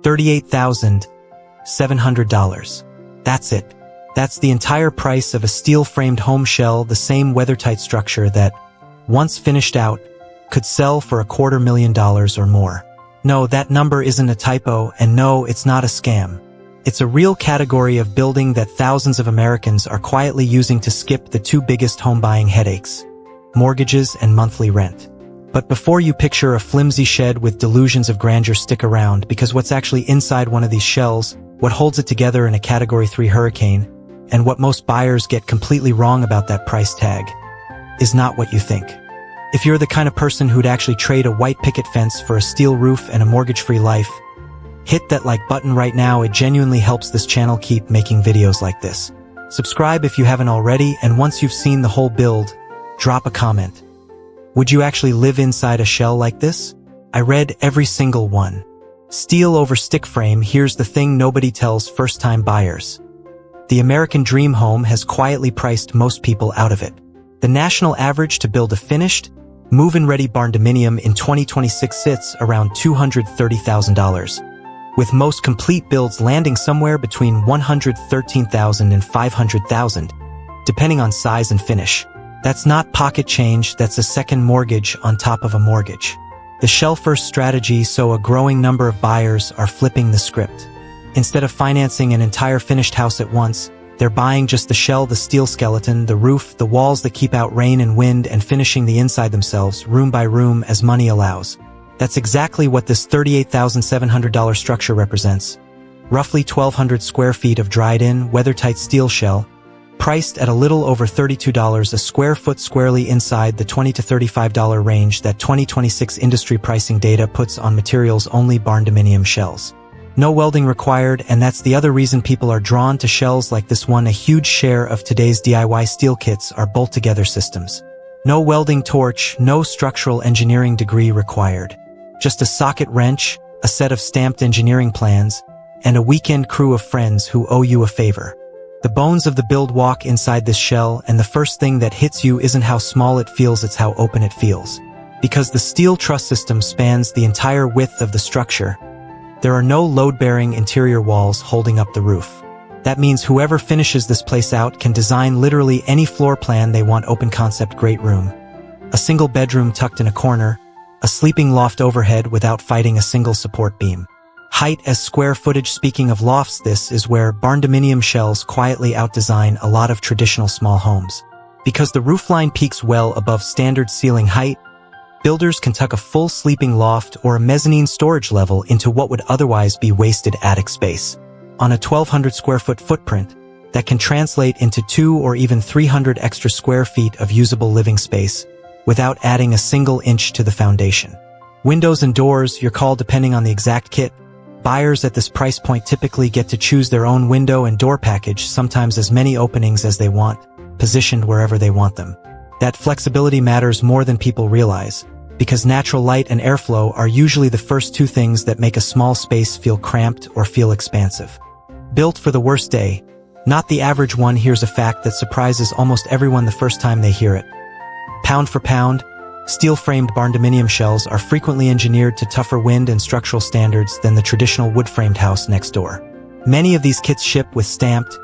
$38,700. That's it. That's the entire price of a steel-framed home shell, the same weathertight structure that, once finished out, could sell for $250,000 or more. No, that number isn't a typo, and no, it's not a scam. It's a real category of building that thousands of Americans are quietly using to skip the two biggest home-buying headaches: mortgages and monthly rent. But before you picture a flimsy shed with delusions of grandeur, stick around, because what's actually inside one of these shells, what holds it together in a Category 3 hurricane, and what most buyers get completely wrong about that price tag, is not what you think. If you're the kind of person who'd actually trade a white picket fence for a steel roof and a mortgage-free life, hit that like button right now. It genuinely helps this channel keep making videos like this. Subscribe if you haven't already, and once you've seen the whole build, drop a comment. Would you actually live inside a shell like this? I read every single one. Steel over stick frame. Here's the thing nobody tells first-time buyers. The American dream home has quietly priced most people out of it. The national average to build a finished, move-in-ready Barndominium in 2026 sits around $230,000, with most complete builds landing somewhere between $113,000 and $500,000, depending on size and finish. That's not pocket change, that's a second mortgage on top of a mortgage. The shell-first strategy, so a growing number of buyers are flipping the script. Instead of financing an entire finished house at once, they're buying just the shell, the steel skeleton, the roof, the walls that keep out rain and wind, and finishing the inside themselves, room by room, as money allows. That's exactly what this $38,700 structure represents. Roughly 1,200 square feet of dried-in, weathertight steel shell, priced at a little over $32 a square foot, squarely inside the $20 to $35 range that 2026 industry pricing data puts on materials-only Barndominium shells. No welding required, and that's the other reason people are drawn to shells like this one. A huge share of today's DIY steel kits are bolt-together systems. No welding torch, no structural engineering degree required. Just a socket wrench, a set of stamped engineering plans, and a weekend crew of friends who owe you a favor. The bones of the build walk inside this shell, and the first thing that hits you isn't how small it feels, it's how open it feels. Because the steel truss system spans the entire width of the structure, there are no load-bearing interior walls holding up the roof. That means whoever finishes this place out can design literally any floor plan they want. Open concept great room, a single bedroom tucked in a corner, a sleeping loft overhead without fighting a single support beam. Height as square footage. Speaking of lofts, this is where Barndominium shells quietly outdesign a lot of traditional small homes. Because the roofline peaks well above standard ceiling height, builders can tuck a full sleeping loft or a mezzanine storage level into what would otherwise be wasted attic space. On a 1,200 square foot footprint, that can translate into 200 or even 300 extra square feet of usable living space without adding a single inch to the foundation. Windows and doors, your call depending on the exact kit. Buyers at this price point typically get to choose their own window and door package, sometimes as many openings as they want, positioned wherever they want them. That flexibility matters more than people realize, because natural light and airflow are usually the first two things that make a small space feel cramped or feel expansive. Built for the worst day, not the average one. Here's a fact that surprises almost everyone the first time they hear it. Pound for pound, steel-framed Barndominium shells are frequently engineered to tougher wind and structural standards than the traditional wood-framed house next door. Many of these kits ship with stamped,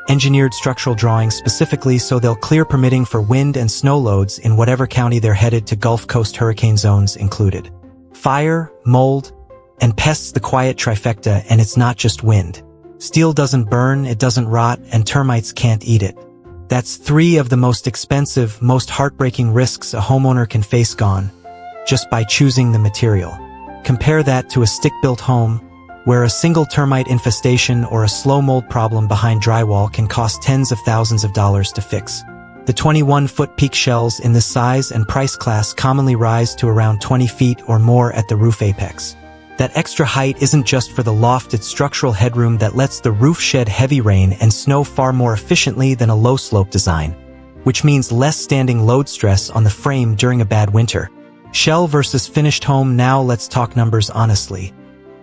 engineered structural drawings specifically so they'll clear permitting for wind and snow loads in whatever county they're headed to, Gulf Coast hurricane zones included. Fire, mold, and pests, the quiet trifecta, and it's not just wind. Steel doesn't burn, it doesn't rot, and termites can't eat it. That's three of the most expensive, most heartbreaking risks a homeowner can face gone, just by choosing the material. Compare that to a stick-built home, where a single termite infestation or a slow mold problem behind drywall can cost tens of thousands of dollars to fix. The 21-foot peak shells in this size and price class commonly rise to around 20 feet or more at the roof apex. That extra height isn't just for the loft, it's structural headroom that lets the roof shed heavy rain and snow far more efficiently than a low-slope design, which means less standing load stress on the frame during a bad winter. Shell versus finished home. Now let's talk numbers honestly,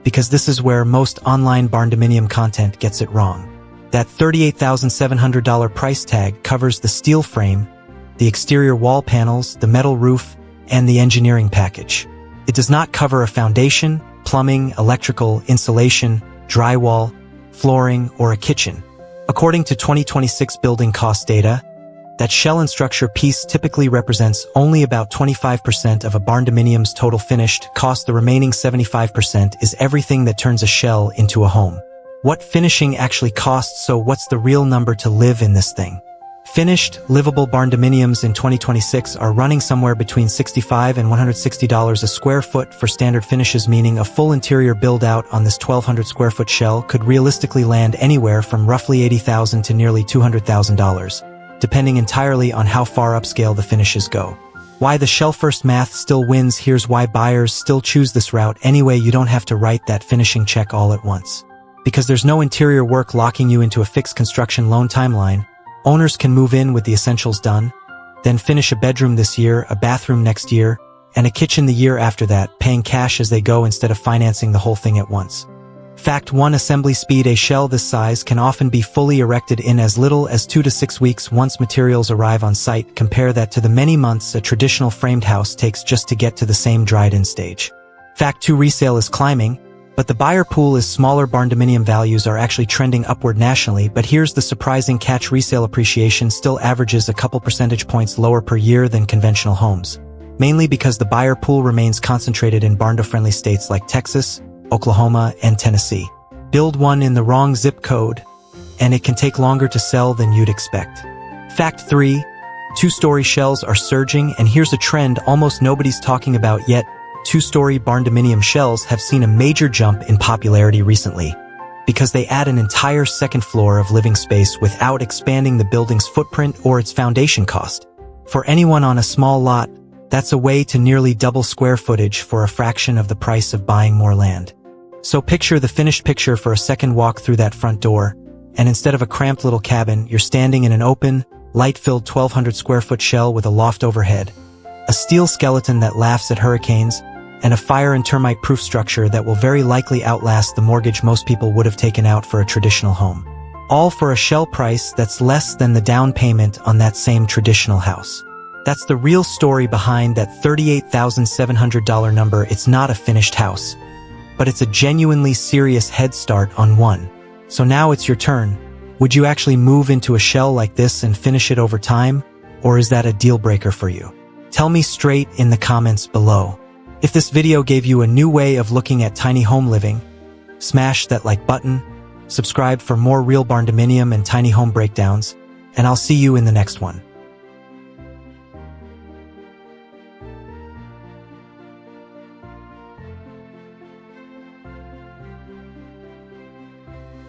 because this is where most online Barndominium content gets it wrong. That $38,700 price tag covers the steel frame, the exterior wall panels, the metal roof, and the engineering package. It does not cover a foundation, plumbing, electrical, insulation, drywall, flooring, or a kitchen. According to 2026 building cost data, that shell and structure piece typically represents only about 25% of a Barndominium's total finished cost. The remaining 75% is everything that turns a shell into a home. What finishing actually costs, so what's the real number to live in this thing? Finished, livable Barndominiums in 2026 are running somewhere between $65 and $160 a square foot for standard finishes, meaning a full interior build-out on this 1,200 square foot shell could realistically land anywhere from roughly $80,000 to nearly $200,000, depending entirely on how far upscale the finishes go. Why the shell-first math still wins? Here's why buyers still choose this route anyway. You don't have to write that finishing check all at once. Because there's no interior work locking you into a fixed construction loan timeline, owners can move in with the essentials done, then finish a bedroom this year, a bathroom next year, and a kitchen the year after that, paying cash as they go instead of financing the whole thing at once. Fact 1. Assembly speed. A shell this size can often be fully erected in as little as 2 to 6 weeks once materials arrive on site. Compare that to the many months a traditional framed house takes just to get to the same dried-in stage. Fact 2. Resale is climbing, but the buyer pool is smaller. Barndominium values are actually trending upward nationally, but here's the surprising catch: resale appreciation still averages a couple percentage points lower per year than conventional homes, mainly because the buyer pool remains concentrated in Barndo-friendly states like Texas, Oklahoma, and Tennessee. Build one in the wrong zip code, and it can take longer to sell than you'd expect. Fact 3. Two-story shells are surging, and here's a trend almost nobody's talking about yet. Two-story Barndominium shells have seen a major jump in popularity recently because they add an entire second floor of living space without expanding the building's footprint or its foundation cost. For anyone on a small lot, that's a way to nearly double square footage for a fraction of the price of buying more land. So picture the finished picture for a second. Walk through that front door, and instead of a cramped little cabin, you're standing in an open, light-filled 1,200 square foot shell with a loft overhead, a steel skeleton that laughs at hurricanes, and a fire and termite-proof structure that will very likely outlast the mortgage most people would have taken out for a traditional home. All for a shell price that's less than the down payment on that same traditional house. That's the real story behind that $38,700 number. It's not a finished house, but it's a genuinely serious head start on one. So now it's your turn. Would you actually move into a shell like this and finish it over time, or is that a deal breaker for you? Tell me straight in the comments below. If this video gave you a new way of looking at tiny home living, smash that like button, subscribe for more real Barndominium and tiny home breakdowns, and I'll see you in the next one.